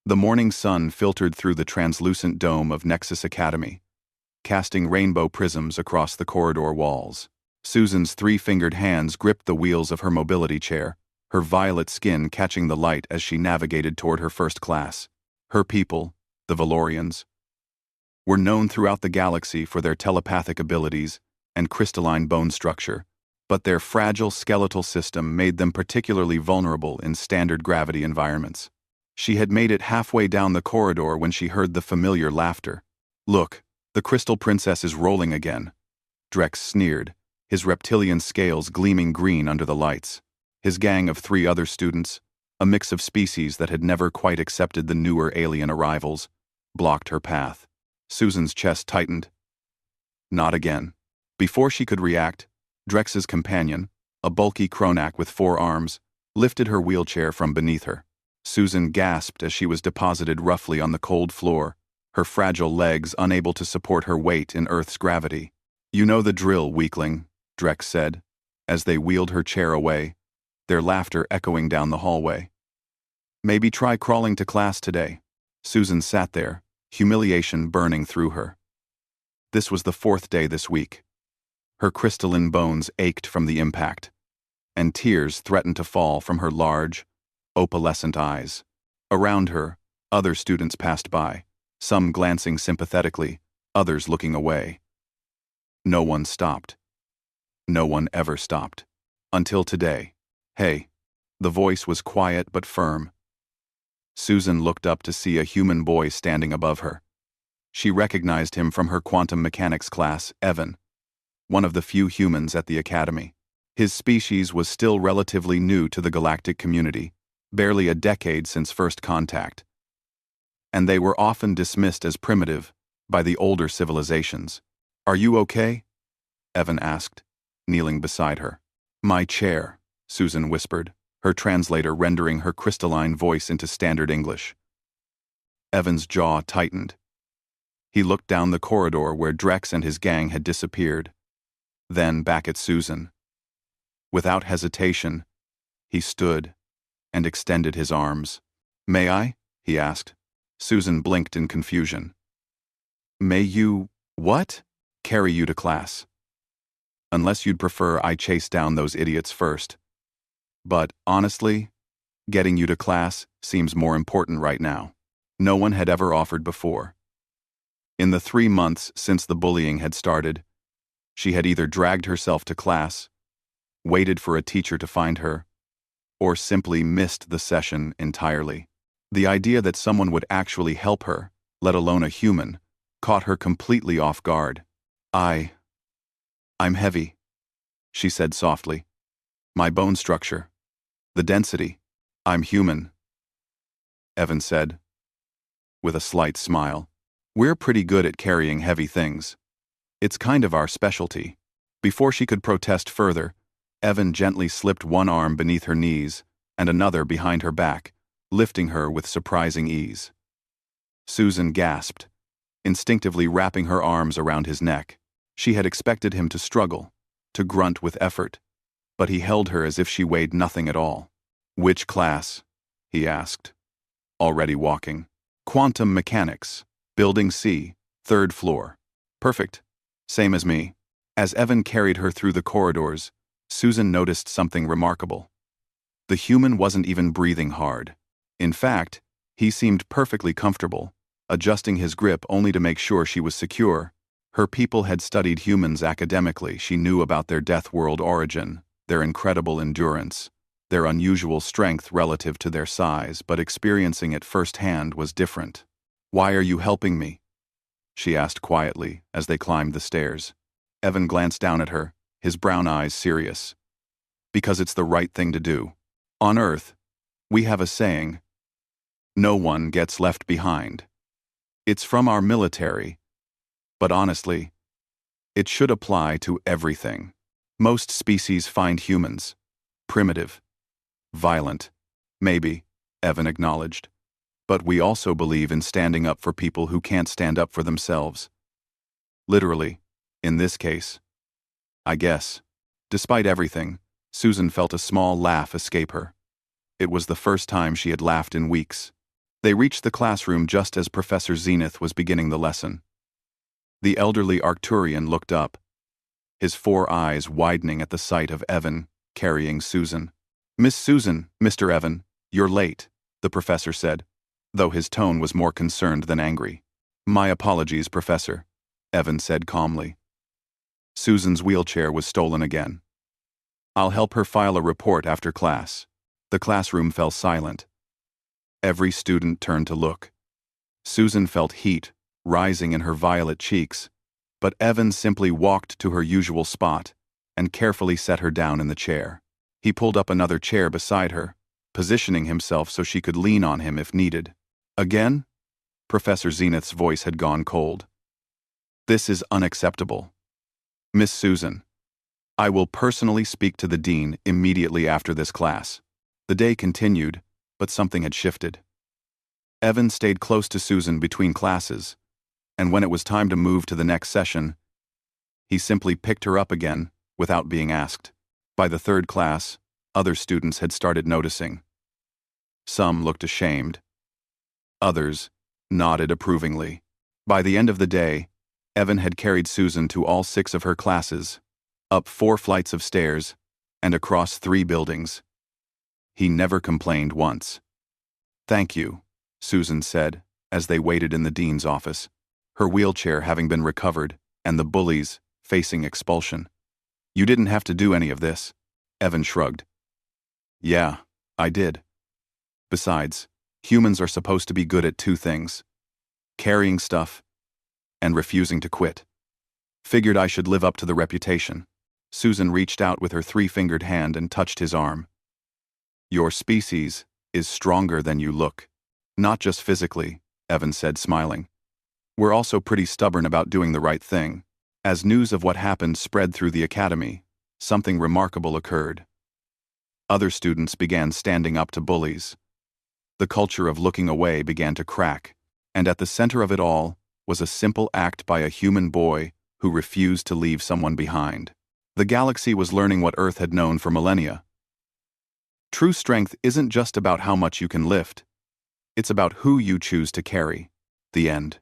The morning sun filtered through the translucent dome of Nexus Academy, casting rainbow prisms across the corridor walls. Susan's three-fingered hands gripped the wheels of her mobility chair, her violet skin catching the light as she navigated toward her first class. Her people, the Valorians, were known throughout the galaxy for their telepathic abilities and crystalline bone structure, but their fragile skeletal system made them particularly vulnerable in standard gravity environments. She had made it halfway down the corridor when she heard the familiar laughter. "Look, the Crystal Princess is rolling again," Drex sneered, his reptilian scales gleaming green under the lights. His gang of 3 other students, a mix of species that had never quite accepted the newer alien arrivals, blocked her path. Susan's chest tightened. Not again. Before she could react, Drex's companion, a bulky Kronak with 4 arms, lifted her wheelchair from beneath her. Susan gasped as she was deposited roughly on the cold floor, her fragile legs unable to support her weight in Earth's gravity. "You know the drill, weakling," Drex said, as they wheeled her chair away, their laughter echoing down the hallway. "Maybe try crawling to class today." Susan sat there, humiliation burning through her. This was the 4th day this week. Her crystalline bones ached from the impact, and tears threatened to fall from her large, opalescent eyes. Around her, other students passed by, some glancing sympathetically, others looking away. No one stopped. No one ever stopped. Until today. "Hey." The voice was quiet but firm. Susan looked up to see a human boy standing above her. She recognized him from her quantum mechanics class, Evan, one of the few humans at the academy. His species was still relatively new to the galactic community, barely a decade since first contact, and they were often dismissed as primitive by the older civilizations. "Are you okay?" Evan asked, kneeling beside her. "My chair," Susan whispered, her translator rendering her crystalline voice into standard English. Evan's jaw tightened. He looked down the corridor where Drex and his gang had disappeared, then back at Susan. Without hesitation, he stood and extended his arms. "May I?" he asked. Susan blinked in confusion. "May you, what?" "Carry you to class. Unless you'd prefer I chase down those idiots first. But, honestly, getting you to class seems more important right now." No one had ever offered before. In the 3 months since the bullying had started, she had either dragged herself to class, waited for a teacher to find her, or simply missed the session entirely. The idea that someone would actually help her, let alone a human, caught her completely off guard. I'm heavy," she said softly. "My bone structure, the density, I'm human," Evan said, with a slight smile. "We're pretty good at carrying heavy things. It's kind of our specialty." Before she could protest further, Evan gently slipped one arm beneath her knees and another behind her back, lifting her with surprising ease. Susan gasped, instinctively wrapping her arms around his neck. She had expected him to struggle, to grunt with effort, but he held her as if she weighed nothing at all. "Which class?" he asked, already walking. "Quantum mechanics, Building C, 3rd floor." "Perfect. Same as me." As Evan carried her through the corridors, Susan noticed something remarkable. The human wasn't even breathing hard. In fact, he seemed perfectly comfortable, adjusting his grip only to make sure she was secure. Her people had studied humans academically. She knew about their death world origin, their incredible endurance, their unusual strength relative to their size, but experiencing it firsthand was different. "Why are you helping me?" she asked quietly as they climbed the stairs. Evan glanced down at her, his brown eyes serious. "Because it's the right thing to do. On Earth, we have a saying, 'No one gets left behind.' It's from our military, but honestly, it should apply to everything. Most species find humans primitive, violent, maybe," Evan acknowledged. "But we also believe in standing up for people who can't stand up for themselves. Literally, in this case. I guess." Despite everything, Susan felt a small laugh escape her. It was the first time she had laughed in weeks. They reached the classroom just as Professor Zenith was beginning the lesson. The elderly Arcturian looked up, his 4 eyes widening at the sight of Evan carrying Susan. "Miss Susan, Mr. Evan, you're late," the professor said, though his tone was more concerned than angry. "My apologies, Professor," Evan said calmly. Susan's wheelchair was stolen again. "I'll help her file a report after class." The classroom fell silent. Every student turned to look. Susan felt heat rising in her violet cheeks, but Evan simply walked to her usual spot and carefully set her down in the chair. He pulled up another chair beside her, positioning himself so she could lean on him if needed. "Again?" Professor Zenith's voice had gone cold. "This is unacceptable. Miss Susan, I will personally speak to the dean immediately after this class." The day continued, but something had shifted. Evan stayed close to Susan between classes, and when it was time to move to the next session, he simply picked her up again without being asked. By the 3rd class, other students had started noticing. Some looked ashamed. Others nodded approvingly. By the end of the day, Evan had carried Susan to all 6 of her classes, up 4 flights of stairs, and across 3 buildings. He never complained once. "Thank you," Susan said, as they waited in the dean's office, her wheelchair having been recovered and the bullies facing expulsion. "You didn't have to do any of this," Evan shrugged. "Yeah, I did. Besides, humans are supposed to be good at 2 things: carrying stuff and refusing to quit. Figured I should live up to the reputation." Susan reached out with her 3-fingered hand and touched his arm. "Your species is stronger than you look. Not just physically," Evan said, smiling. "We're also pretty stubborn about doing the right thing." As news of what happened spread through the academy, something remarkable occurred. Other students began standing up to bullies. The culture of looking away began to crack, and at the center of it all was a simple act by a human boy who refused to leave someone behind. The galaxy was learning what Earth had known for millennia. True strength isn't just about how much you can lift. It's about who you choose to carry. The end.